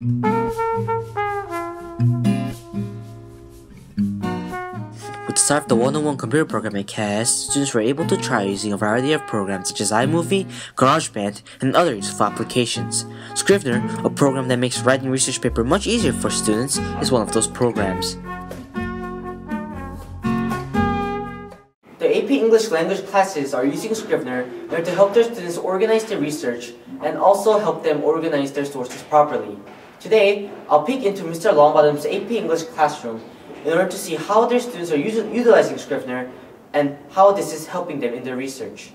With the start of the 101 computer program at KIS, students were able to try using a variety of programs such as iMovie, GarageBand, and other useful applications. Scrivener, a program that makes writing research paper much easier for students, is one of those programs. The AP English language classes are using Scrivener in order to help their students organize their research and also help them organize their sources properly. Today, I'll peek into Mr. Longbottom's AP English classroom in order to see how their students are utilizing Scrivener and how this is helping them in their research.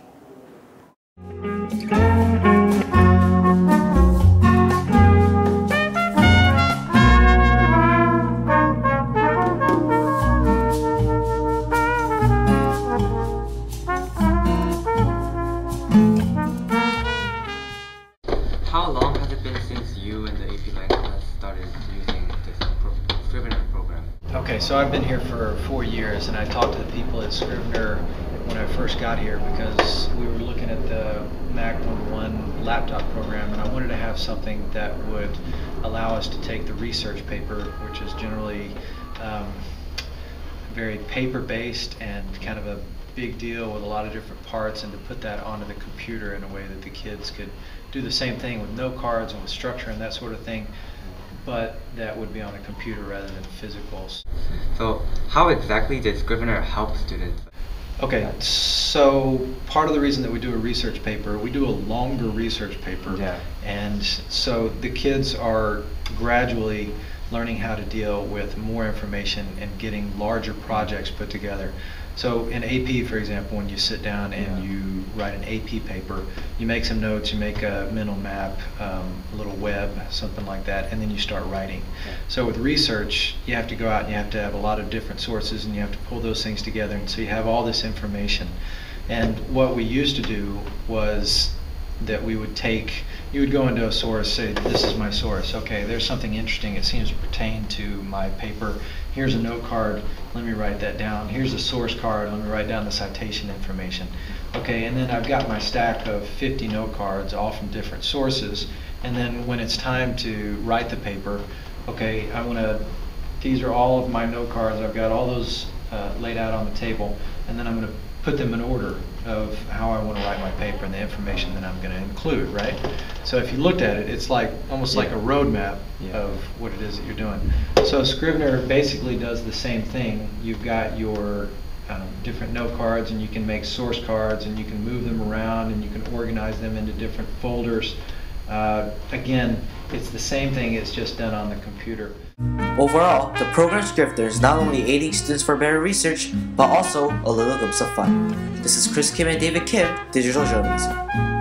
How long has it been since you and the AP Language class started using this Scrivener program? Okay, so I've been here for 4 years, and I talked to the people at Scrivener when I first got here because we were looking at the Mac 101 laptop program, and I wanted to have something that would allow us to take the research paper, which is generally very paper-based and kind of a big deal with a lot of different parts, and to put that onto the computer in a way that the kids could do the same thing with note cards and with structure and that sort of thing, but that would be on a computer rather than physicals. So how exactly did Scrivener help students? Okay, so part of the reason that we do a research paper, we do a longer research paper, and so the kids are gradually learning how to deal with more information and getting larger projects put together. So in AP, for example, when you sit down and you write an AP paper, you make some notes, you make a mental map, a little web, something like that, and then you start writing. So with research, you have to go out and you have to have a lot of different sources, and you have to pull those things together, and so you have all this information. And what we used to do was that we would take, you would go into a source, say, this is my source. Okay, there's something interesting, it seems to pertain to my paper. Here's a note card, let me write that down. Here's a source card, let me write down the citation information. Okay, and then I've got my stack of 50 note cards, all from different sources. And then when it's time to write the paper, okay, these are all of my note cards, I've got all those laid out on the table, and then I'm going to put them in order of how I want to write my paper and the information that I'm going to include, right? So if you looked at it, it's like almost like a roadmap of what it is that you're doing. So Scrivener basically does the same thing. You've got your different note cards, and you can make source cards, and you can move them around, and you can organize them into different folders. Again, it's the same thing, it's just done on the computer. Overall, the program Scrivener is not only aiding students for better research, but also a little glimpse of fun. This is Chris Kim and David Kim, Digital Journalism.